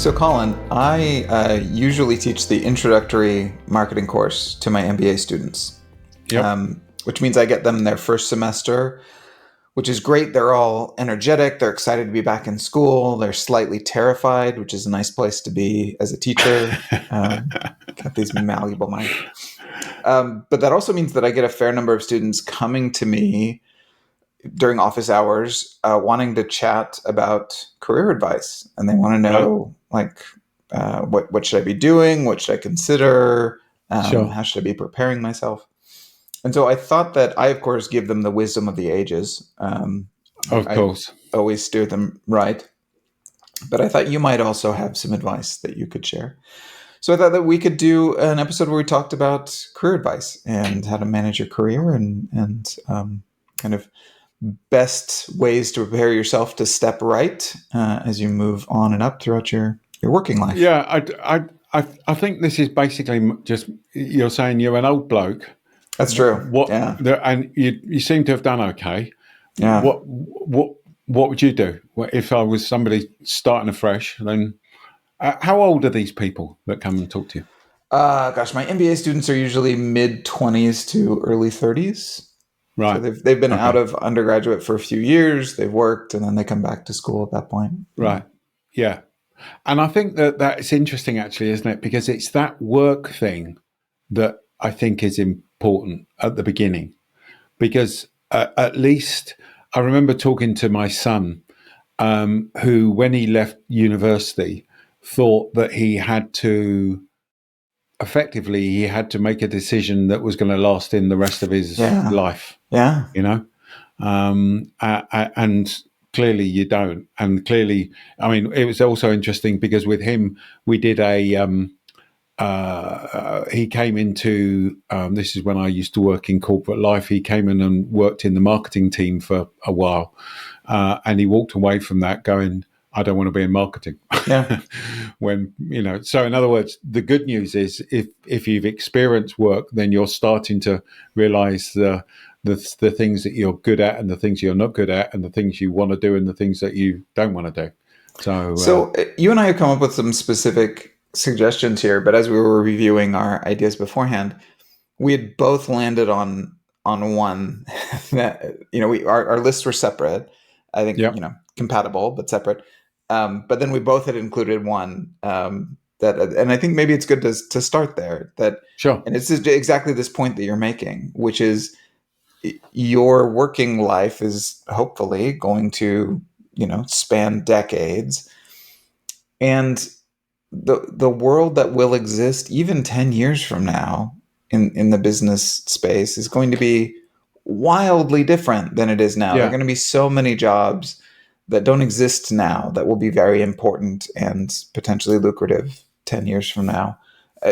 So, Colin, I usually teach the introductory marketing course to my MBA students, Yep. which means I get them their first semester, which is great. They're all energetic. They're excited to be back in school. They're slightly terrified, which is a nice place to be as a teacher. Got these malleable minds. But that also means that I get a fair number of students coming to me during office hours, wanting to chat about career advice, and they want to know what should I be doing, what should I consider, Sure. how should I be preparing myself. And so I thought that I, of course, give them the wisdom of the ages. Of I course. always steer them right, but I thought you might also have some advice that you could share. So I thought that we could do an episode where we talked about career advice and how to manage your career and kind of best ways to prepare yourself to step right as you move on and up throughout your working life. Yeah, I think this is basically just you're saying you're an old bloke. That's true. Yeah. And you seem to have done okay. Yeah. What would you do if I was somebody starting afresh? Then how old are these people that come and talk to you? Gosh, my MBA students are usually mid-20s to early 30s. Right. So they've been out of undergraduate for a few years. They've worked, and then they come back to school at that point. Right. Yeah. And I think that's interesting, actually, isn't it? Because it's that work thing that I think is important at the beginning. Because at least I remember talking to my son, who, when he left university, thought that he had to make a decision that was going to last in the rest of his life. Yeah. You know? And clearly you don't. And clearly, I mean, it was also interesting because with him, we did he came into, this is when I used to work in corporate life. He came in and worked in the marketing team for a while. And he walked away from that going, I don't want to be in marketing. Yeah. So in other words, the good news is if you've experienced work, then you're starting to realize the things that you're good at and the things you're not good at and the things you want to do and the things that you don't want to do. So you and I have come up with some specific suggestions here, but as we were reviewing our ideas beforehand, we had both landed on one that, our lists were separate. I think, compatible, but separate. But then we both had included one and I think maybe it's good to start there. Sure. And it's exactly this point that you're making, which is your working life is hopefully going to, span decades, and the world that will exist even 10 years from now in the business space is going to be wildly different than it is now. There are going to be so many jobs that don't exist now that will be very important and potentially lucrative 10 years from now.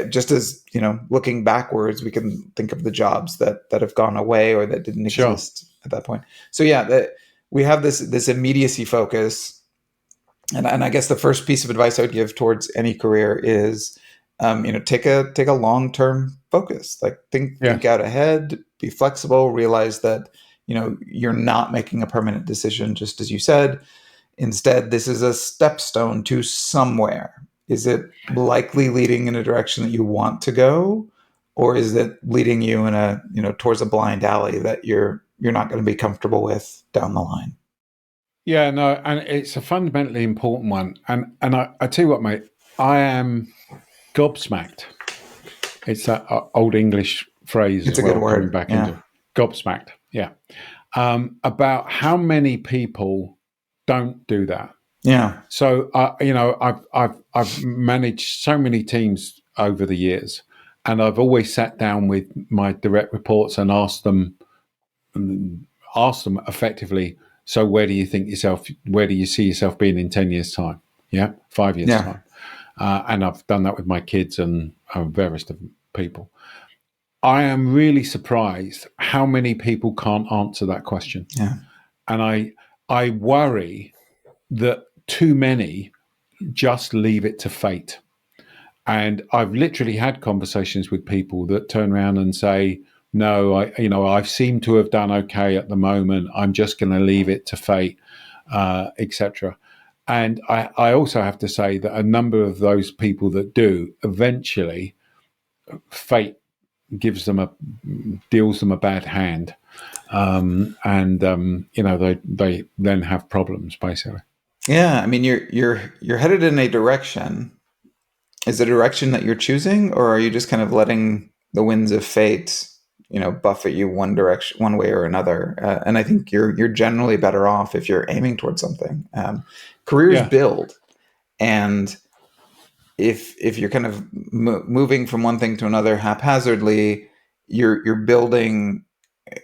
Just as, looking backwards, we can think of the jobs that have gone away or that didn't exist at that point. So we have this immediacy focus. And I guess the first piece of advice I would give towards any career is, take a long-term focus. Like think out ahead, be flexible, realize that, you're not making a permanent decision, just as you said. Instead, this is a stepstone to somewhere. Is it likely leading in a direction that you want to go, or is it leading you in towards a blind alley that you're not going to be comfortable with down the line? Yeah, no, and it's a fundamentally important one. And I tell you what, mate, I am gobsmacked. It's that old English phrase. It's a good word. Back into gobsmacked. Yeah, about how many people don't do that. Yeah. So I've managed so many teams over the years, and I've always sat down with my direct reports and asked them effectively. So where do you see yourself being in 10 years' time? Yeah, 5 years' time. And I've done that with my kids and various different people. I am really surprised how many people can't answer that question. Yeah. And I worry that too many just leave it to fate. And I've literally had conversations with people that turn around and say, no, I seem to have done okay at the moment. I'm just going to leave it to fate, etc. And I also have to say that a number of those people that do, eventually fate gives them a deals them a bad hand, and they then have problems basically. Yeah, I mean, you're headed in a direction. Is it a direction that you're choosing, or are you just kind of letting the winds of fate, buffet you one direction, one way or another? And I think you're generally better off if you're aiming towards something. Careers Yeah, build, and if you're kind of moving from one thing to another haphazardly, you're building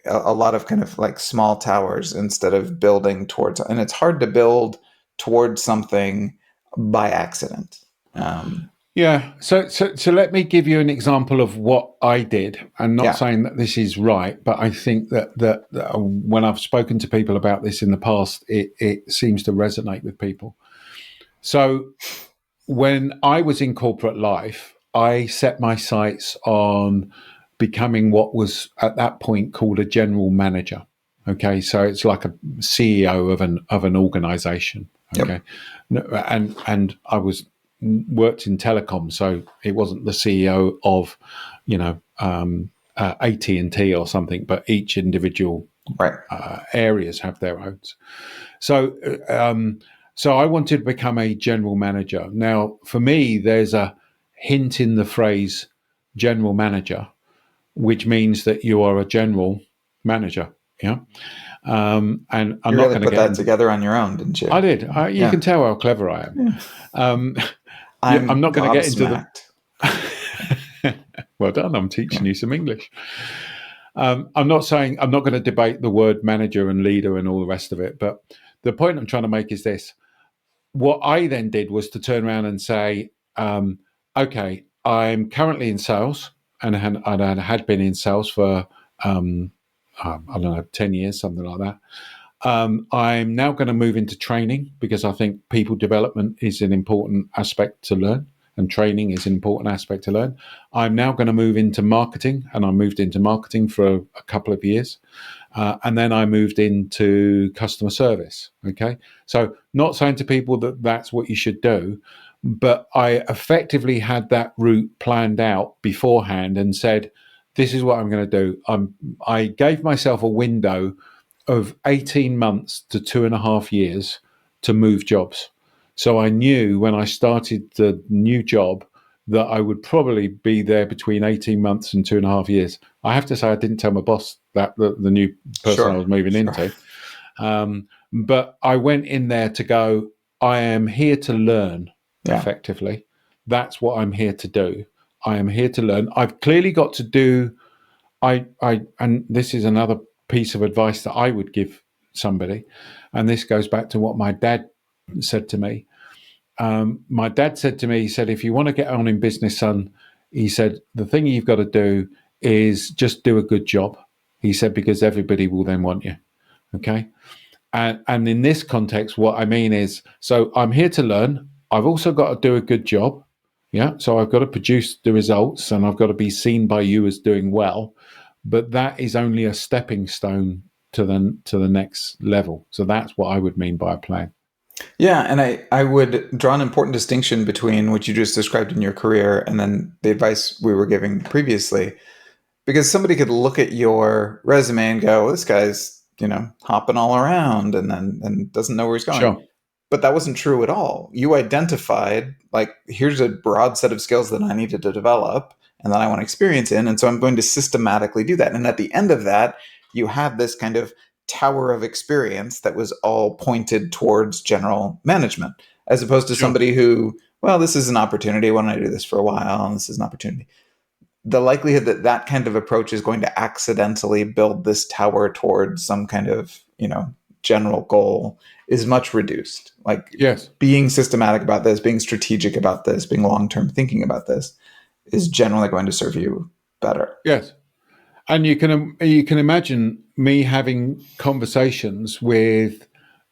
a lot of kind of like small towers instead of building towards. And it's hard to build towards something by accident. Um, yeah. So let me give you an example of what I did. I'm not yeah, saying that this is right, but I think that when I've spoken to people about this in the past, it seems to resonate with people. So when I was in corporate life, I set my sights on becoming what was at that point called a general manager. Okay, so it's like a CEO of an organization. yep, Okay, and I was worked in telecom, so it wasn't the CEO of, AT&T or something, but each individual right, areas have their own. So, so I wanted to become a general manager. Now, for me, there's a hint in the phrase general manager, which means that you are a general manager. Yeah. And I'm you not really going to put get that into. together on your own, didn't I you? did. You Yeah, can tell how clever I am. yeah. Um, yeah, I'm I'm not going to get into the. gobsmacked. Well done. I'm Yeah, teaching you some English. I'm not saying I'm not going to debate the word manager and leader and all the rest of it, but the point I'm trying to make is this: what I then did was to turn around and say, okay, I'm currently in sales and I had been in sales for, I don't know, 10 years, something like that. I'm now going to move into training because I think people development is an important aspect to learn and training is an important aspect to learn. I'm now going to move into marketing and I moved into marketing for a couple of years. And then I moved into customer service. Okay. So, not saying to people that that's what you should do, but I effectively had that route planned out beforehand and said, this is what I'm going to do. I gave myself a window of 18 months to 2.5 years to move jobs. So I knew when I started the new job that I would probably be there between 18 months and 2.5 years. I have to say, I didn't tell my boss that the new person I sure, was moving sure. into. But I went in there to go, I am here to learn Yeah, effectively. That's what I'm here to do. I am here to learn. I've clearly got to do, and this is another piece of advice that I would give somebody. And this goes back to what my dad said to me. My dad said to me, he said, if you want to get on in business, son, he said, the thing you've got to do is just do a good job. He said, because everybody will then want you. Okay. And in this context, what I mean is, so I'm here to learn. I've also got to do a good job. Yeah. So I've got to produce the results and I've got to be seen by you as doing well. But that is only a stepping stone to the next level. So that's what I would mean by a plan. yeah, and I would draw an important distinction between what you just described in your career and then the advice we were giving previously, because somebody could look at your resume and go, well, this guy's hopping all around and doesn't know where he's going. Sure. But that wasn't true at all. You identified, like, here's a broad set of skills that I needed to develop and that I want experience in. And so I'm going to systematically do that. And at the end of that, you had this kind of tower of experience that was all pointed towards general management, as opposed to Sure. somebody who, well, this is an opportunity. Why don't I do this for a while? And this is an opportunity. The likelihood that that kind of approach is going to accidentally build this tower towards some kind of, general goal is much reduced. Like, Yes. being systematic about this, being strategic about this, being long-term thinking about this is generally going to serve you better. Yes. And you can imagine me having conversations with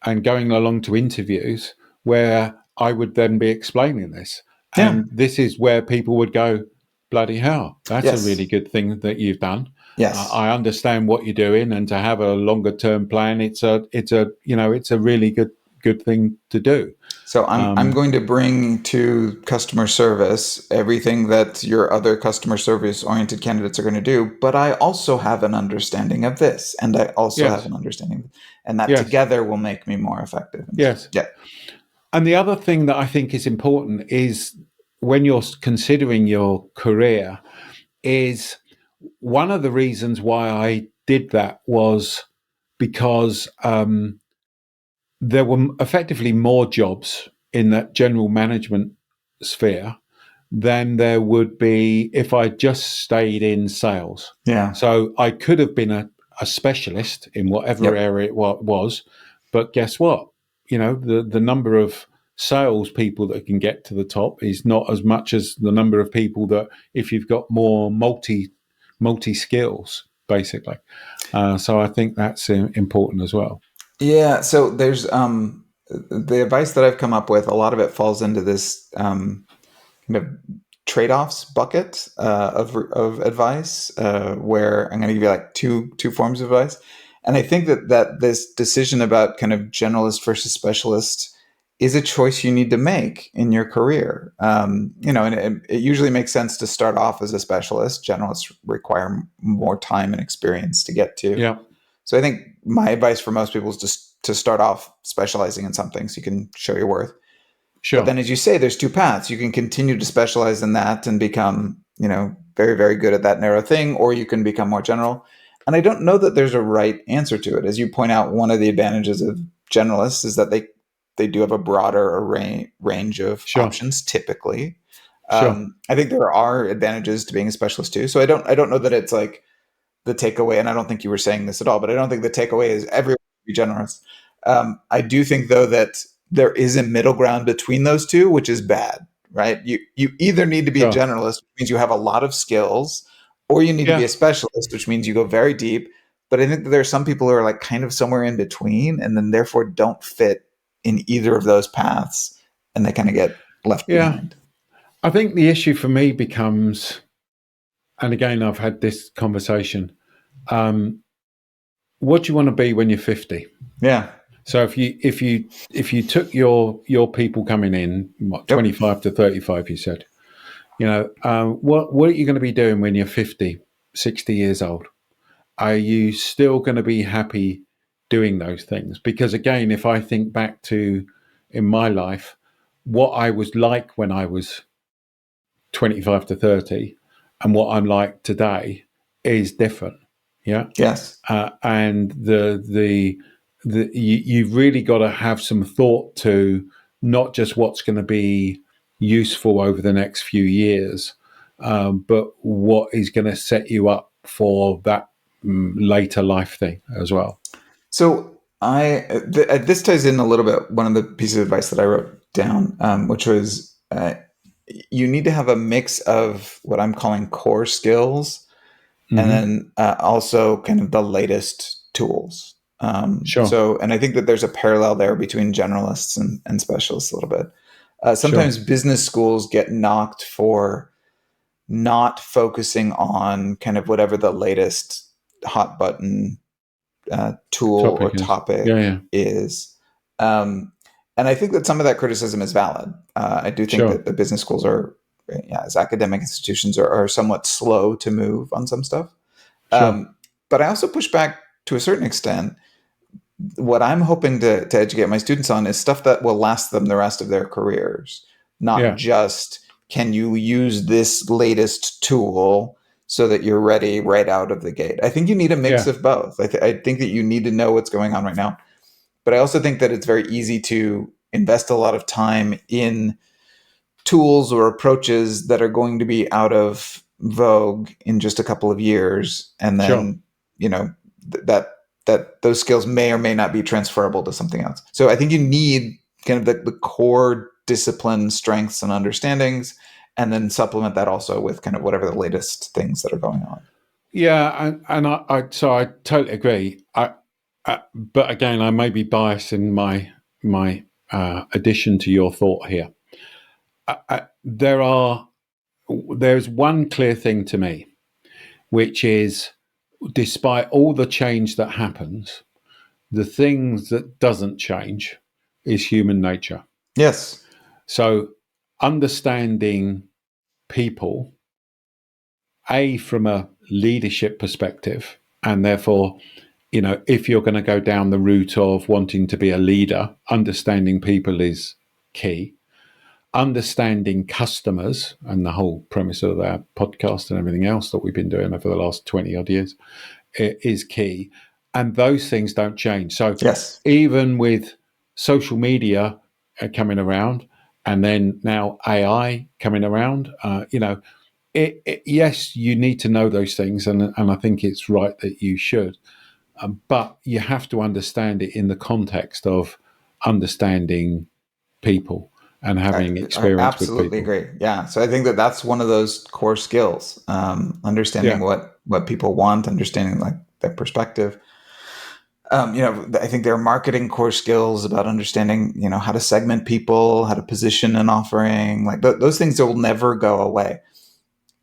and going along to interviews where I would then be explaining this. Yeah. And this is where people would go, bloody hell, that's a really Yes. good thing that you've done. Yes. I understand what you're doing, and to have a longer term plan, it's a really good thing to do. So I'm going to bring to customer service everything that your other customer service oriented candidates are going to do, but I also have an understanding of this, and I also have Yes, an understanding, and that yes, together will make me more effective. yes. Yeah, And the other thing that I think is important is when you're considering your career, is one of the reasons why I did that was because there were effectively more jobs in that general management sphere than there would be if I just stayed in sales. yeah, So I could have been a specialist in whatever yep. area it was, but guess what? The number of sales people that can get to the top is not as much as the number of people that if you've got more multi skills, basically. So I think that's important as well. Yeah, so there's the advice that I've come up with. A lot of it falls into this kind of trade-offs bucket of advice, where I'm going to give you like two forms of advice, and I think that this decision about kind of generalist versus specialist is a choice you need to make in your career. And it usually makes sense to start off as a specialist. Generalists require more time and experience to get to. Yeah, So I think my advice for most people is just to start off specializing in something so you can show your worth. But sure. then, as you say, there's two paths. You can continue to specialize in that and become, very, very good at that narrow thing, or you can become more general. And I don't know that there's a right answer to it. As you point out, one of the advantages of generalists is that they do have a broader range of Sure, options typically. sure. I think there are advantages to being a specialist too. So I don't know that it's like the takeaway, and I don't think you were saying this at all, but I don't think the takeaway is everyone should be generous. I do think though that there is a middle ground between those two, which is bad, right? You either need to be a Sure. generalist, which means you have a lot of skills, or you need to be Yeah. a specialist, which means you go very deep. But I think that there are some people who are like kind of somewhere in between, and then therefore don't fit in either of those paths, and they kind of get left Yeah. behind. I think the issue for me becomes, and again, I've had this conversation. Um, what do you want to be when you're 50? Yeah. So if you took your people coming in, what, Yep. 25 to 35, you said, what are you going to be doing when you're 50, 60 years old? Are you still going to be happy doing those things? Because again, if I think back to in my life, what I was like when I was 25 to 30 and what I'm like today is different. Yeah. Yes. And you've really got to have some thought to not just what's going to be useful over the next few years, but what is going to set you up for that later life thing as well. So this ties in a little bit. One of the pieces of advice that I wrote down, which was you need to have a mix of what I'm calling core skills, and Hmm. then also kind of the latest tools. Sure, And I think that there's a parallel there between generalists and specialists a little bit. sure, Sometimes business schools get knocked for not focusing on kind of whatever the latest hot button tool or topic is. Yeah, topic yeah, is. Um, and I think that some of that criticism is valid. I do think sure, that the business schools are, yeah, as academic institutions, are somewhat slow to move on some stuff. sure. But I also push back to a certain extent. What I'm hoping to educate my students on is stuff that will last them the rest of their careers, not Yeah, just can you use this latest tool so that you're ready right out of the gate. I think you need a mix yeah, of both. I think that you need to know what's going on right now. But I also think that it's very easy to invest a lot of time in tools or approaches that are going to be out of vogue in just a couple of years, and sure. then that those skills may or may not be transferable to something else. So I think you need kind of the core discipline strengths and understandings, and then supplement that also with kind of whatever the latest things that are going on. Yeah, and so I totally agree. But again, I may be biased in my addition to your thought here. There's one clear thing to me, which is, despite all the change that happens, the things that doesn't change is human nature. Yes. So understanding people, from a leadership perspective, and therefore, if you're going to go down the route of wanting to be a leader, understanding people is key. Understanding customers, and the whole premise of our podcast and everything else that we've been doing over the last 20 odd years, is key. And those things don't change. So Yes. even with social media coming around, and then now AI coming around, yes, you need to know those things, and I think it's right that you should. But you have to understand it in the context of understanding people and having I experience with absolutely people. agree. Yeah. So I think that that's one of those core skills, understanding Yeah, what people want, understanding like their perspective. I think there are marketing core skills about understanding, how to segment people, how to position an offering. Like those things that will never go away.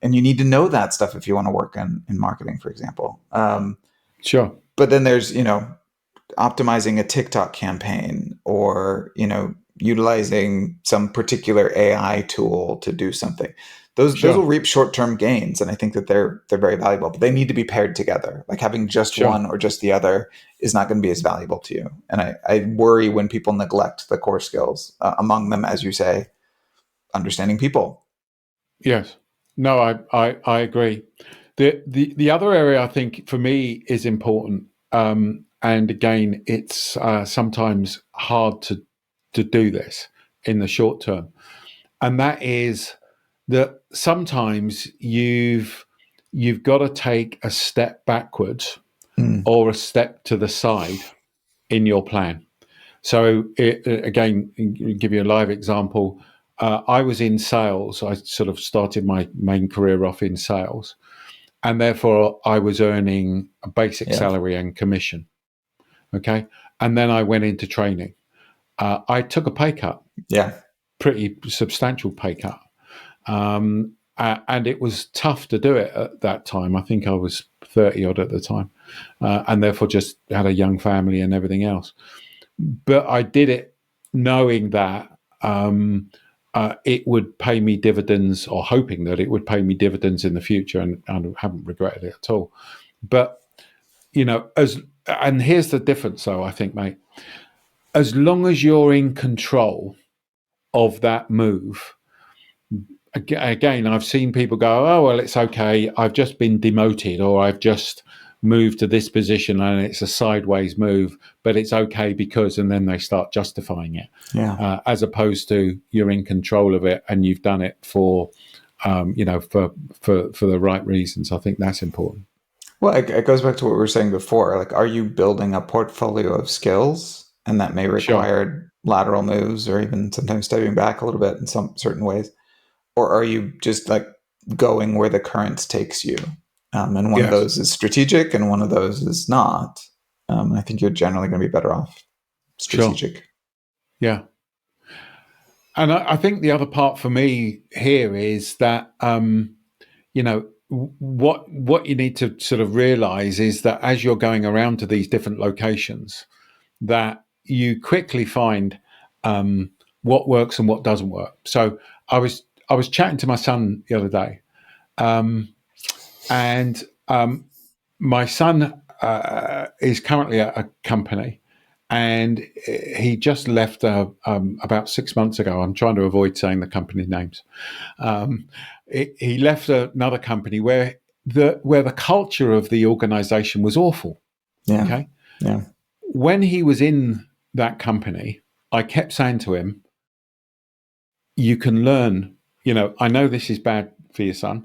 And you need to know that stuff if you want to work in marketing, for example. sure. But then there's, optimizing a TikTok campaign, or, utilizing some particular AI tool to do something. Those will Sure. reap short-term gains, and I think that they're very valuable, but they need to be paired together. Like having just Sure. one or just the other is not going to be as valuable to you. And I worry when people neglect the core skills, among them, as you say, understanding people. Yes. No, I agree. The other area I think for me is important, and again, it's sometimes hard to do this in the short term, and that is that sometimes you've got to take a step backwards Mm. or a step to the side in your plan. So, again, give you a live example. I was in sales. I sort of started my main career off in sales, and therefore I was earning a basic Yeah. salary and commission. Okay, and then I went into training. I took a pay cut, Yeah. pretty substantial pay cut, and it was tough to do it at that time. I think I was 30 odd at the time, and therefore just had a young family and everything else. But I did it knowing that it would pay me dividends, or hoping that it would pay me dividends in the future, and I haven't regretted it at all. But and here's the difference, though. I think, mate, as long as you're in control of that move, again, I've seen people go, "Oh, well, it's okay. I've just been demoted, or I've just moved to this position, and it's a sideways move, but it's okay because," and then they start justifying it, Yeah. as opposed to you're in control of it and you've done it for, for the right reasons. I think that's important. Well, it goes back to what we were saying before. Like, are you building a portfolio of skills, and that may Sure. require lateral moves, or even sometimes stepping back a little bit in some certain ways? Or are you just like going where the current takes you? And one of Yes. those is strategic, and one of those is not. I think you're generally going to be better off Sure. strategic. Yeah. And I think the other part for me here is that what you need to sort of realize is that as you're going around to these different locations, that you quickly find what works and what doesn't work. So I was chatting to my son the other day, um, and my son is currently at a company, and he just left about 6 months ago. I'm trying to avoid saying the company names. He left another company where the culture of the organization was awful. Yeah. Okay, Yeah. when he was in that company, I kept saying to him, "You can learn. I know this is bad for your son,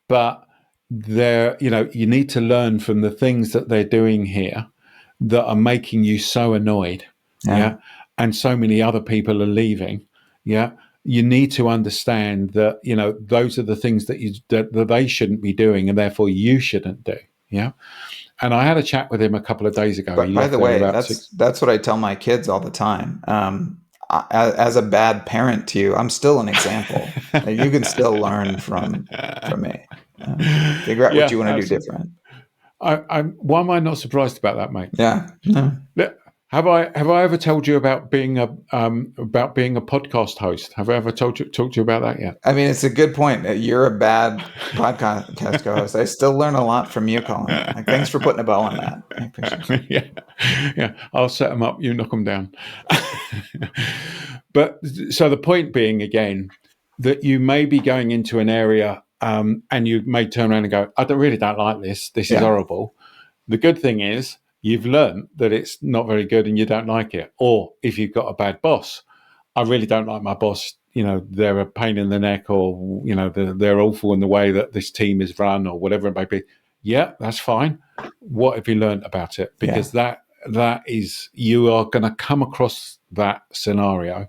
but you need to learn from the things that they're doing here that are making you so annoyed, Yeah. yeah, and so many other people are leaving, yeah. You need to understand that those are the things that they shouldn't be doing, and therefore you shouldn't do, yeah." And I had a chat with him a couple of days ago. He But by left the there way, about that's six. that's what I tell my kids all the time. As a bad parent to you, I'm still an example. Like, you can still learn from me. Figure out what Yeah, you want to do absolutely. different. Why am I not surprised about that, mate? Yeah. No. Yeah. Have I ever told you about being a podcast host? Have I ever talked to you about that yet? I mean, it's a good point. You're a bad podcast co-host. I still learn a lot from you, Colin. Like, thanks for putting a bow on that. I appreciate it. Yeah, yeah. I'll set them up. You knock them down. But so the point being, again, that you may be going into an area, and you may turn around and go, "I really don't like this. This is Yeah, horrible." The good thing is you've learned that it's not very good and you don't like it. Or if you've got a bad boss, I really don't like my boss. They're a pain in the neck, or they're awful in the way that this team is run, or whatever it may be. Yeah, that's fine. What have you learned about it? yeah. Because that is, you are going to come across that scenario,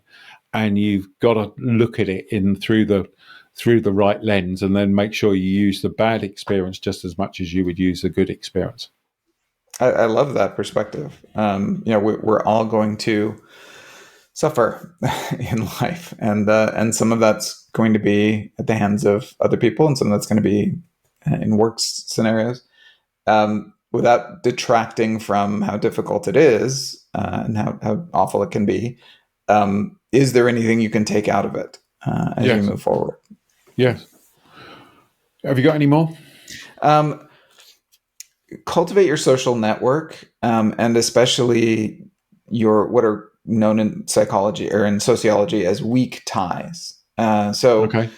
and you've got to look at it in through the right lens, and then make sure you use the bad experience just as much as you would use the good experience. I love that perspective. We're all going to suffer in life, and some of that's going to be at the hands of other people, and some of that's going to be in work scenarios. Without detracting from how difficult it is, and how awful it can be, is there anything you can take out of it as you Yes, move forward? yes. Have you got any more? Um, Cultivate your social network, and especially your what are known in psychology or in sociology as weak ties. Okay.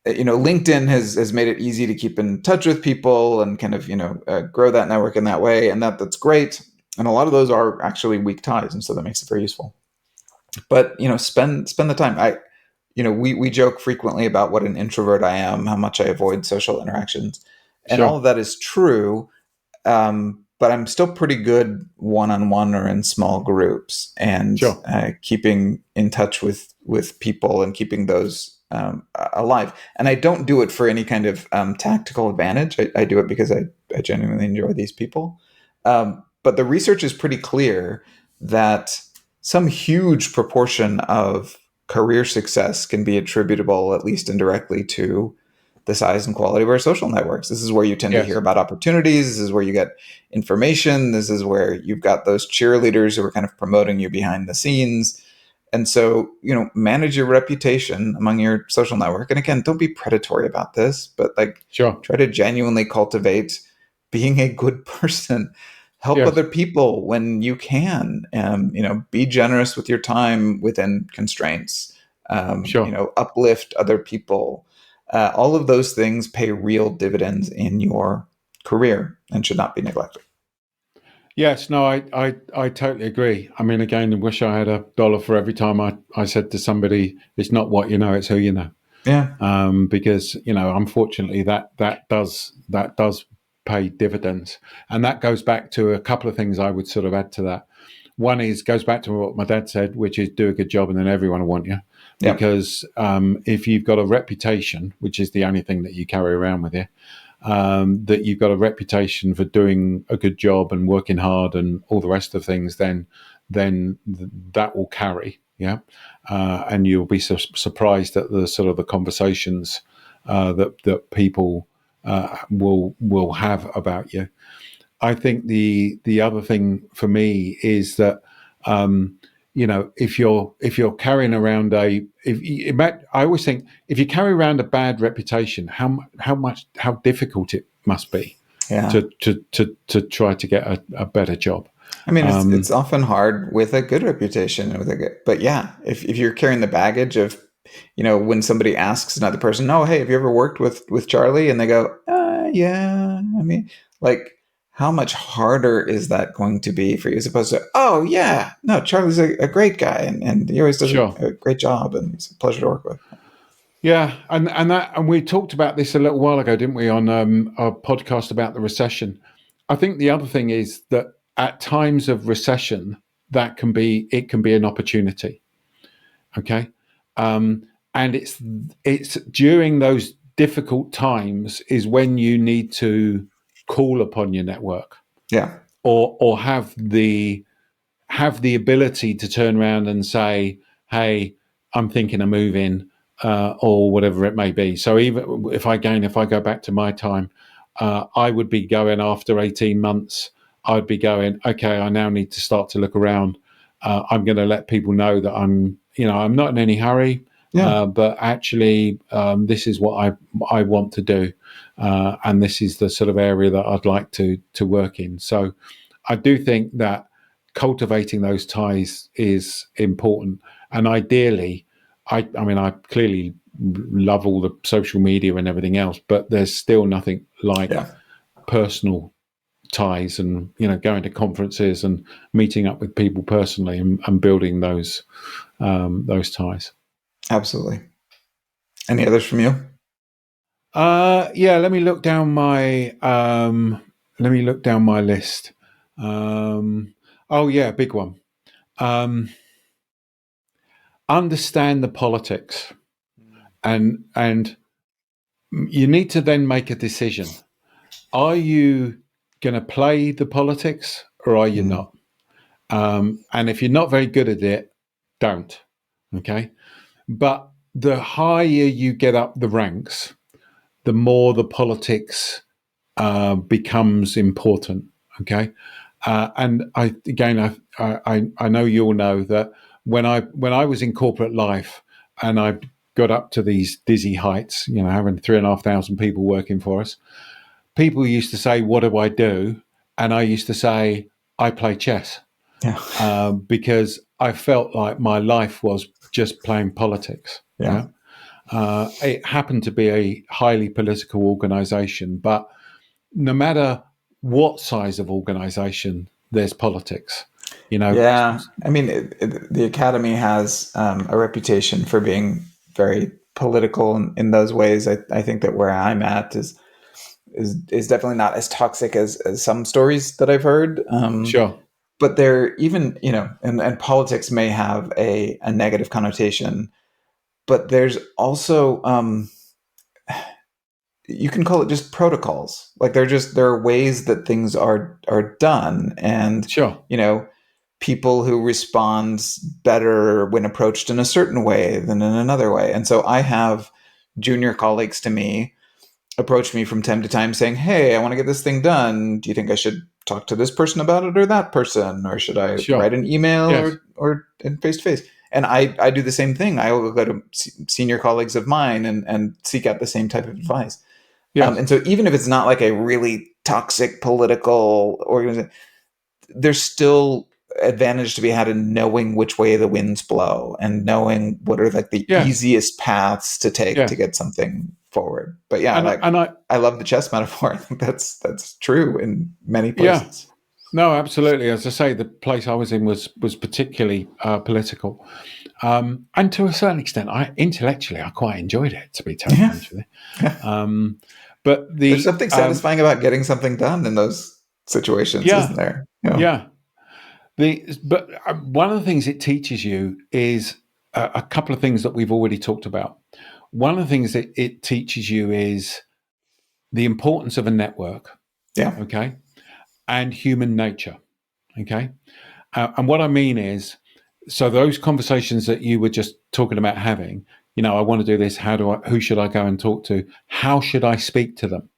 LinkedIn has made it easy to keep in touch with people and kind of grow that network in that way, and that's great. And a lot of those are actually weak ties, and so that makes it very useful. But spend the time. We joke frequently about what an introvert I am, how much I avoid social interactions, and all Sure. of that is true. But I'm still pretty good one-on-one or in small groups, and Sure. keeping in touch with people and keeping those alive. And I don't do it for any kind of tactical advantage. I do it because I genuinely enjoy these people. But the research is pretty clear that some huge proportion of career success can be attributable, at least indirectly, to the size and quality of our social networks. This is where you tend to hear Yes. about opportunities. This is where you get information. This is where you've got those cheerleaders who are kind of promoting you behind the scenes. And so, manage your reputation among your social network. And again, don't be predatory about this, but like Sure. try to genuinely cultivate being a good person. Help Yes. other people when you can. Be generous with your time within constraints. Sure. Uplift other people. All of those things pay real dividends in your career and should not be neglected. Yes. No, I totally agree. I mean, again, I wish I had $1 for every time I said to somebody, "It's not what you know, it's who you know." Yeah. Because unfortunately, that does pay dividends, and that goes back to a couple of things I would sort of add to that. One goes back to what my dad said, which is do a good job, and then everyone will want you. Yeah. Because if you've got a reputation, which is the only thing that you carry around with you, that you've got a reputation for doing a good job and working hard and all the rest of things, then that will carry. Yeah, and you'll be surprised at the sort of the conversations that people will have about you. I think the other thing for me is that if you're carrying around I always think if you carry around a bad reputation, how difficult it must be Yeah. to try to get a better job. I mean, it's Um, often hard with a good reputation, but yeah, if you're carrying the baggage of, when somebody asks another person, "Oh, hey, have you ever worked with Charlie?" and they go, "Yeah," I mean, like, how much harder is that going to be for you as opposed to, "Oh, yeah, no, Charlie's a great guy, and he always does sure. a great job, and he's a pleasure to work with." Yeah, and we talked about this a little while ago, didn't we, on a podcast about the recession? I think the other thing is that at times of recession, it can be an opportunity. Okay, and it's during those difficult times is when you need to call upon your network, Yeah, or have the ability to turn around and say, "Hey, I'm thinking of moving," or whatever it may be. So if I go back to my time, I would be going after 18 months I'd be going, okay, I now need to start to look around. I'm going to let people know that I'm not in any hurry, Yeah. but actually, this is what I want to do, and this is the sort of area that I'd like to work in. So, I do think that cultivating those ties is important, and ideally, I clearly love all the social media and everything else, but there's still nothing like Yeah. personal ties and going to conferences and meeting up with people personally and building those ties. Absolutely. Any others from you? Yeah, let me look down my list. Oh yeah, big one. Um, Understand the politics, and you need to then make a decision. Are you going to play the politics or are you Mm. not? And if you're not very good at it, don't. Okay. But the higher you get up the ranks, the more the politics becomes important. Okay. And I know you'll know that when I was in corporate life and I got up to these dizzy heights, having 3,500 people working for us, people used to say, "What do I do?" And I used to say, "I play chess," Yeah. because I felt like my life was just playing politics. Yeah. Yeah, it happened to be a highly political organisation, but no matter what size of organisation, there's politics. You know, Yeah. I mean, the academy has a reputation for being very political in those ways. I think that where I'm at is definitely not as toxic as some stories that I've heard. sure, But they're even, and politics may have a negative connotation, but there's also, you can call it just protocols. Like there are ways that things are done, and sure, you know people who respond better when approached in a certain way than in another way. And so I have junior colleagues to me approach me from time to time saying, "Hey, I want to get this thing done. Do you think I should talk to this person about it or that person, or should I write sure. an email Yes, or in face to face?" And I do the same thing. I will go to senior colleagues of mine and seek out the same type of advice. yes, And so even if it's not like a really toxic political organization, there's still advantage to be had in knowing which way the winds blow and knowing what are like the yes, easiest paths to take to yes. get something forward. But yeah, And like and I I love the chess metaphor. I think that's true in many yeah. places. No, absolutely. As I say, the place I was in was particularly political, and to a certain extent, I quite enjoyed it. To be totally Yeah. honest with Yeah. you, but There's the something satisfying about getting something done in those situations, isn't yeah, there? yeah, but one of the things it teaches you is a couple of things that we've already talked about. One of the things that it teaches you is the importance of a network, Yeah. okay, and human nature, okay. And what I mean is, so those conversations that you were just talking about having, I want to do this. Who should I go and talk to? How should I speak to them?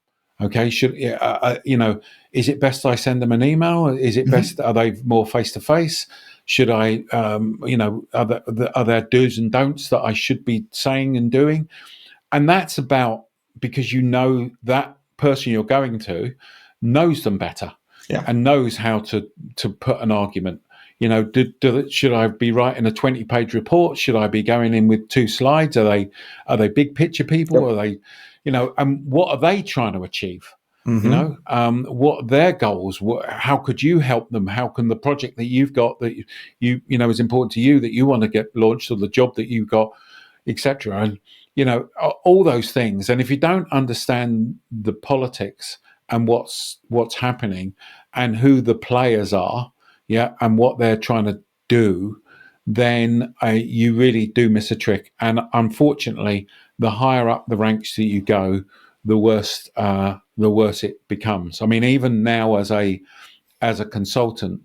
Okay. Is it best I send them an email? Is it Hmm. best, are they more face to face? Should I, are there do's and don'ts that I should be saying and doing? And that's about because that person you're going to knows them better Yeah. and knows how to put an argument. Should I be writing a 20-page report? Should I be going in with 2 slides? Are they big picture people? Are Yep. they, and what are they trying to achieve? Hmm. What are their goals? How could you help them? How can the project that you've got that is important to you that you want to get launched, or the job that you've got, etc. And all those things. And if you don't understand the politics and what's happening and who the players are, yeah, and what they're trying to do, then you really do miss a trick. And unfortunately, the higher up the ranks that you go, the worse it becomes. I mean, even now as a consultant,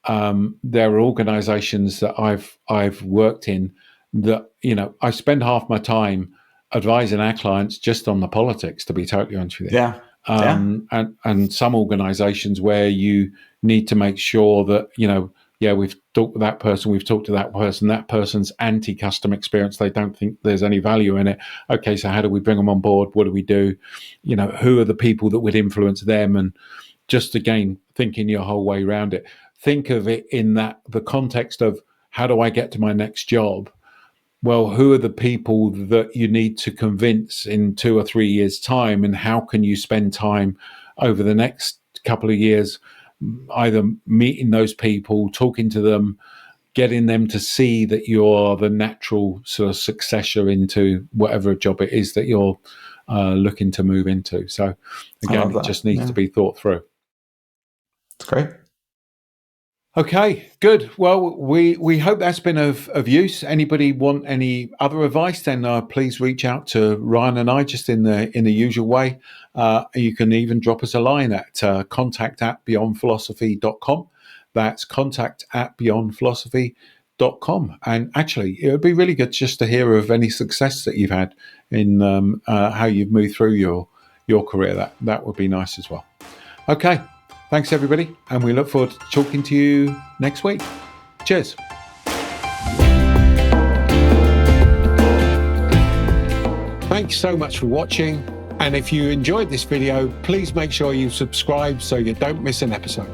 there are organisations that I've worked in that I spend half my time advising our clients just on the politics. To be totally honest with you, Yeah. Yeah. And some organizations where you need to make sure that, yeah, we've talked to that person, that person's anti-customer experience, they don't think there's any value in it. Okay, so how do we bring them on board? What do we do? Who are the people that would influence them? And just again, thinking your whole way around it. Think of it in the context of, how do I get to my next job? Well, who are the people that you need to convince in 2 or 3 years' time? And how can you spend time over the next couple of years either meeting those people, talking to them, getting them to see that you're the natural sort of successor into whatever job it is that you're looking to move into. So I again, love it that. just needs Yeah. to be thought through. It's great. Okay, good. Well, we hope that's been of use. Anybody want any other advice? Then please reach out to Ryan and I just in the usual way. You can even drop us a line at contact@beyondphilosophy.com. That's contact@beyondphilosophy.com. And actually, it would be really good just to hear of any success that you've had in how you've moved through your career. That would be nice as well. Okay. Thanks, everybody, and we look forward to talking to you next week. Cheers. Thanks so much for watching, and if you enjoyed this video, please make sure you subscribe so you don't miss an episode.